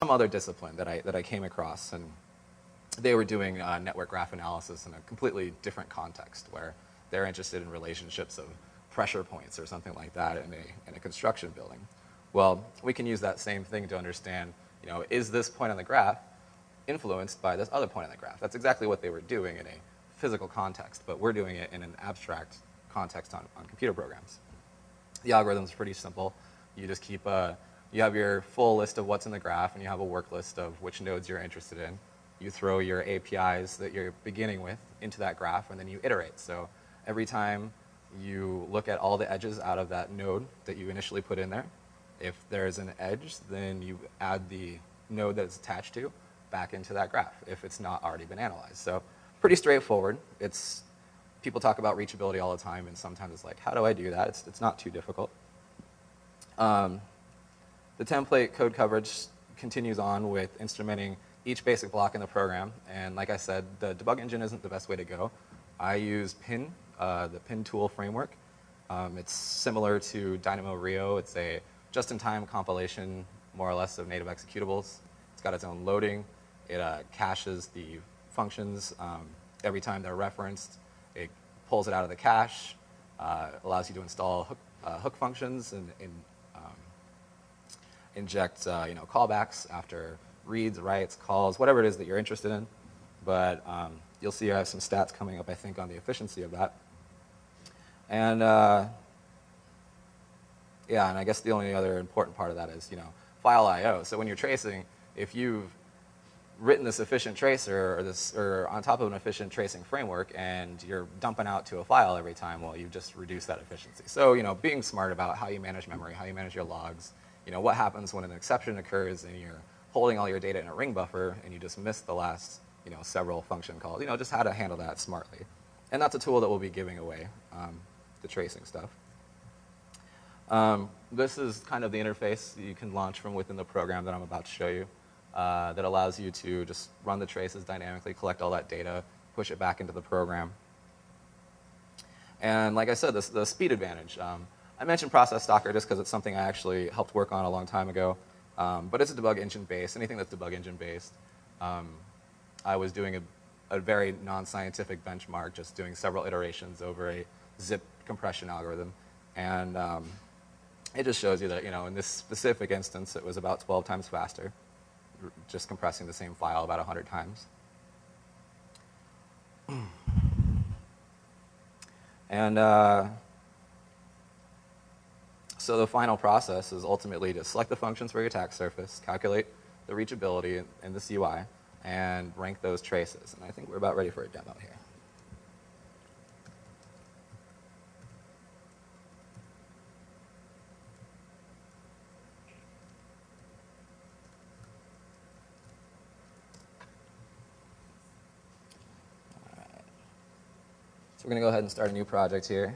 some other discipline that I came across, and they were doing network graph analysis in a completely different context, where they're interested in relationships of pressure points or something like that in a construction building. Well, we can use that same thing to understand, is this point on the graph influenced by this other point on the graph? That's exactly what they were doing in a physical context, but we're doing it in an abstract context on computer programs. The algorithm is pretty simple. You just keep you have your full list of what's in the graph, and you have a work list of which nodes you're interested in. You throw your APIs that you're beginning with into that graph, and then you iterate. So every time you look at all the edges out of that node that you initially put in there, if there's an edge, then you add the node that it's attached to back into that graph if it's not already been analyzed. So pretty straightforward. People talk about reachability all the time, and sometimes it's like, how do I do that? It's not too difficult. The template code coverage continues on with instrumenting each basic block in the program. And like I said, the debug engine isn't the best way to go. I use Pin, the Pin tool framework. It's similar to Dynamo Rio. It's a just-in-time compilation, more or less, of native executables. It's got its own loading. It caches the functions every time they're referenced. It pulls it out of the cache, allows you to install hook functions and inject callbacks after reads, writes, calls, whatever it is that you're interested in. But you'll see I have some stats coming up, I think, on the efficiency of that. And yeah, and I guess the only other important part of that is file I/O. So when you're tracing, if you've written this efficient tracer or on top of an efficient tracing framework, and you're dumping out to a file every time, well, you've just reduced that efficiency. So being smart about how you manage memory, how you manage your logs. What happens when an exception occurs and you're holding all your data in a ring buffer and you just miss the last several function calls. Just how to handle that smartly. And that's a tool that we'll be giving away, the tracing stuff. This is kind of the interface that you can launch from within the program that I'm about to show you, that allows you to just run the traces dynamically, collect all that data, push it back into the program. And like I said, the speed advantage. I mentioned Process Stalker just because it's something I actually helped work on a long time ago. But it's a debug engine based. Anything that's debug engine based. I was doing a very non-scientific benchmark, just doing several iterations over a zip compression algorithm. And it just shows you that, in this specific instance, it was about 12 times faster, just compressing the same file about 100 times. And so the final process is ultimately to select the functions for your attack surface, calculate the reachability in this UI, and rank those traces. And I think we're about ready for a demo here. All right. So we're going to go ahead and start a new project here.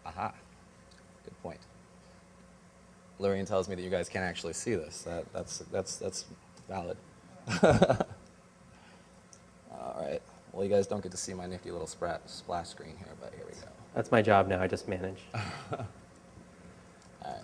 Aha. Good point. Lurene tells me that you guys can't actually see this. That's valid. All right. Well, you guys don't get to see my nifty little splash screen here, but here we go. That's my job now. I just manage. All right.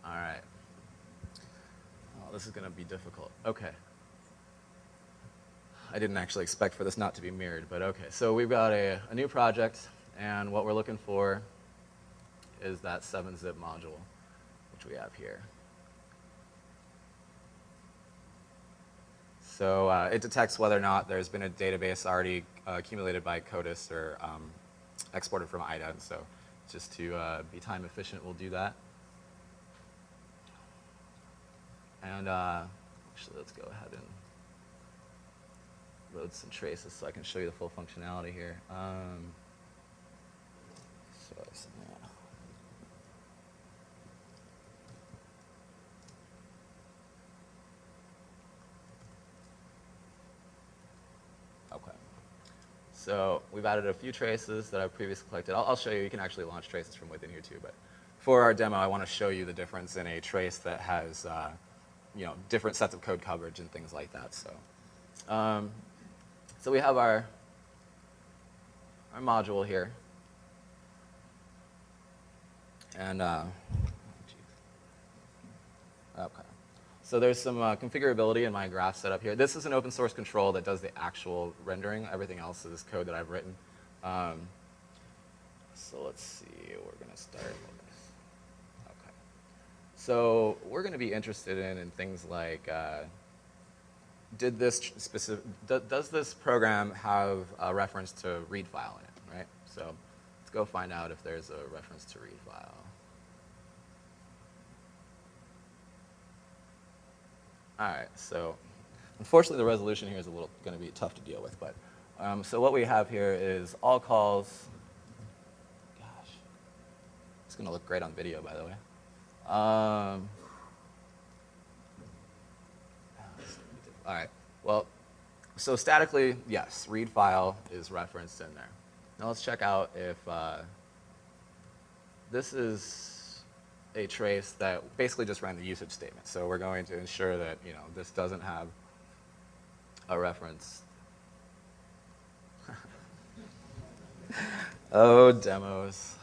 All right. Oh, this is going to be difficult. Okay. I didn't actually expect for this not to be mirrored, but okay. So we've got a new project, and what we're looking for is that 7-zip module, which we have here. So it detects whether or not there's been a database already accumulated by CODIS or exported from IDA. So just to be time efficient, we'll do that. And actually, let's go ahead and load some traces so I can show you the full functionality here. So we've added a few traces that I've previously collected. I'll show you. You can actually launch traces from within here too. But for our demo, I want to show you the difference in a trace that has different sets of code coverage and things like that. So we have our module here. And okay. So there's some configurability in my graph setup here. This is an open source control that does the actual rendering. Everything else is code that I've written. So let's see. We're going to start with this. Okay. So we're going to be interested in things like, does this program have a reference to read file in it, right? So let's go find out if there's a reference to read file. All right, so unfortunately the resolution here is going to be tough to deal with, but so what we have here is all calls. Gosh, it's going to look great on video, by the way. All right, well, so statically, yes, read file is referenced in there. Now let's check out if this is a trace that basically just ran the usage statement. So we're going to ensure that this doesn't have a reference. Oh, demos.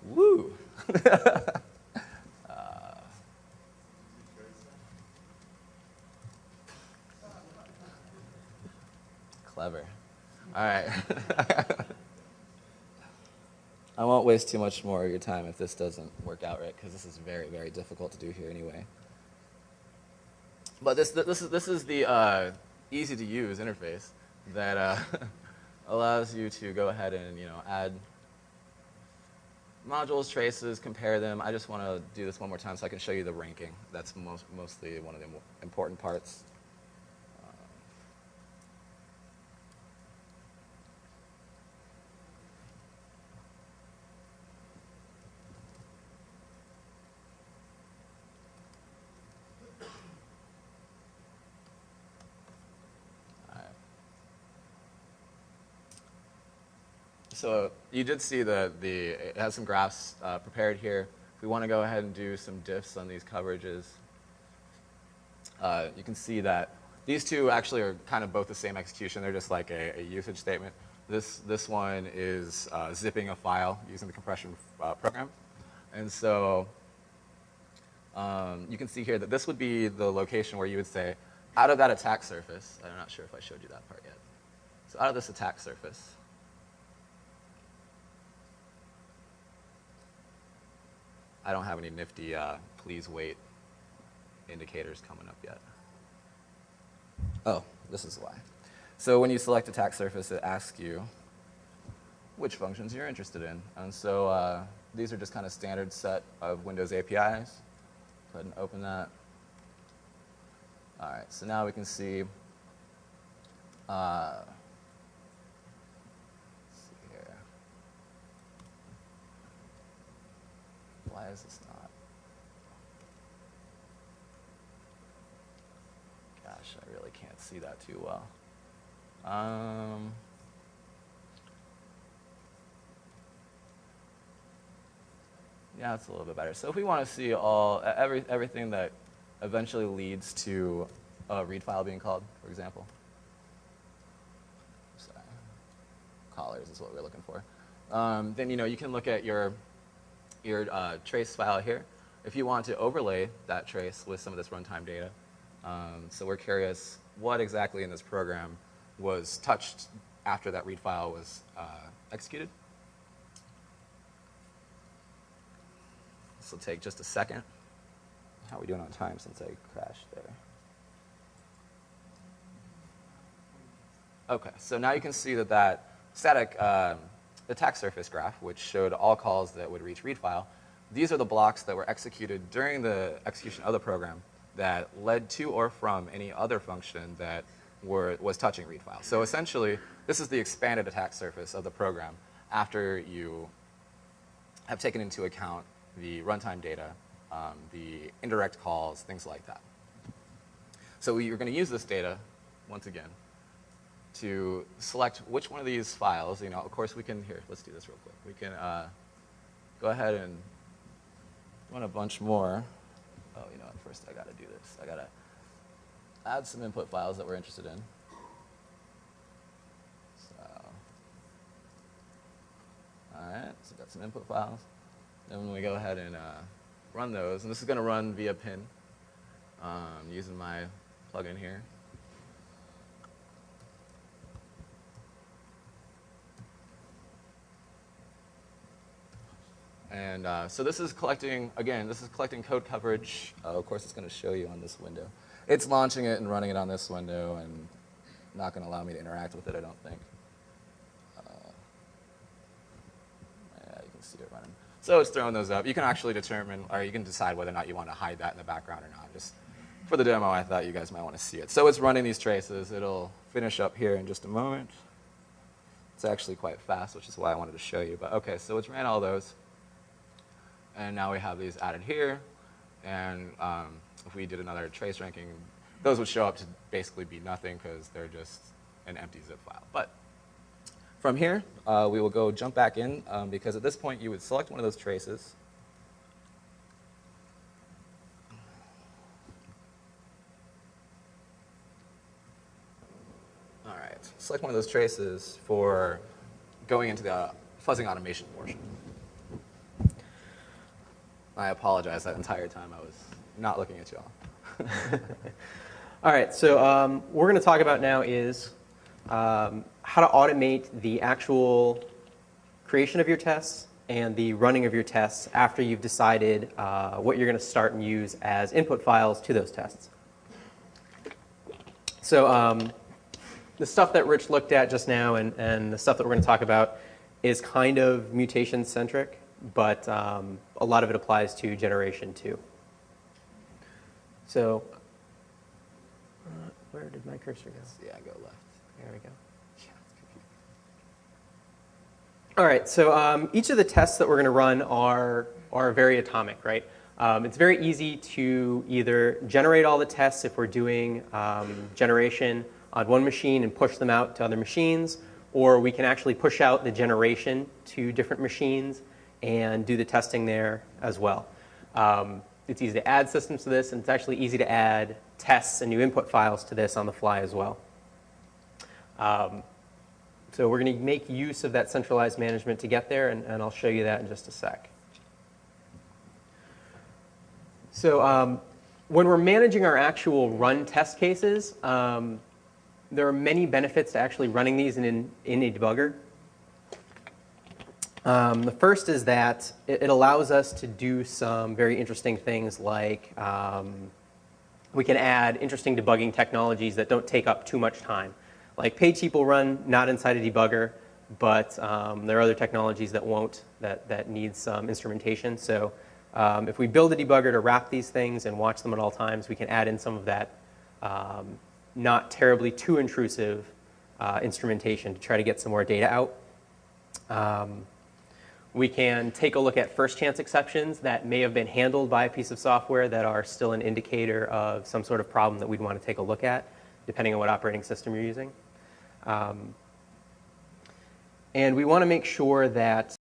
Woo. Clever. All right. I won't waste too much more of your time if this doesn't work out right, because this is very, very difficult to do here anyway. But this is the easy-to-use interface that allows you to go ahead and add modules, traces, compare them. I just want to do this one more time so I can show you the ranking. That's mostly one of the important parts. So you did see that it has some graphs prepared here. If we want to go ahead and do some diffs on these coverages, you can see that these two actually are kind of both the same execution. They're just like a usage statement. This one is zipping a file using the compression program. And so you can see here that this would be the location where you would say, out of that attack surface, I'm not sure if I showed you that part yet. So out of this attack surface, I don't have any nifty please wait indicators coming up yet. Oh, this is why. So when you select attack surface, it asks you which functions you're interested in. And so these are just kind of standard set of Windows APIs. Go ahead and open that. All right, so now we can see, let's see here. Why is this not? Gosh, I really can't see that too well. Yeah, it's a little bit better. So if we want to see everything that eventually leads to a read file being called, for example. Sorry. Callers is what we're looking for. Then you can look at your trace file here. If you want to overlay that trace with some of this runtime data, so we're curious what exactly in this program was touched after that read file was executed. This will take just a second. How are we doing on time since I crashed there? Okay, so now you can see that static attack surface graph, which showed all calls that would reach read file, these are the blocks that were executed during the execution of the program that led to or from any other function that was touching read file. So essentially, this is the expanded attack surface of the program after you have taken into account the runtime data, the indirect calls, things like that. So you're going to use this data, once again, to select which one of these files. Of course, we can, here, let's do this real quick. We can go ahead and run a bunch more. Oh, first I got to do this. I got to add some input files that we're interested in. All right, so we've got some input files. Then when we go ahead and run those, and this is going to run via pin using my plugin here. And so this is collecting, again, this is collecting code coverage. Of course, it's going to show you on this window. It's launching it and running it on this window and not going to allow me to interact with it, I don't think. Yeah, you can see it running. So it's throwing those up. You can actually determine, or you can decide whether or not you want to hide that in the background or not. Just for the demo, I thought you guys might want to see it. So it's running these traces. It'll finish up here in just a moment. It's actually quite fast, which is why I wanted to show you. But OK, so it's ran all those. And now we have these added here. And if we did another trace ranking, those would show up to basically be nothing because they're just an empty zip file. But from here, we will go jump back in because at this point, you would select one of those traces. All right, select one of those traces for going into the fuzzing automation portion. I apologize that entire time I was not looking at you all. All right, so what we're going to talk about now is how to automate the actual creation of your tests and the running of your tests after you've decided what you're going to start and use as input files to those tests. So the stuff that Rich looked at just now and the stuff that we're going to talk about is kind of mutation-centric, but a lot of it applies to generation too. So where did my cursor go? Yeah, go left. There we go. Yeah, it's confusing. All right, so each of the tests that we're going to run are very atomic, right? It's very easy to either generate all the tests if we're doing generation on one machine and push them out to other machines, or we can actually push out the generation to different machines and do the testing there as well. It's easy to add systems to this, and it's actually easy to add tests and new input files to this on the fly as well. So we're going to make use of that centralized management to get there, and I'll show you that in just a sec. So when we're managing our actual run test cases, there are many benefits to actually running these in a debugger. The first is that it allows us to do some very interesting things like we can add interesting debugging technologies that don't take up too much time. Like PageHeap will run not inside a debugger, but there are other technologies that won't, that need some instrumentation. So if we build a debugger to wrap these things and watch them at all times, we can add in some of that not terribly too intrusive instrumentation to try to get some more data out. We can take a look at first chance exceptions that may have been handled by a piece of software that are still an indicator of some sort of problem that we'd want to take a look at, depending on what operating system you're using. And we want to make sure that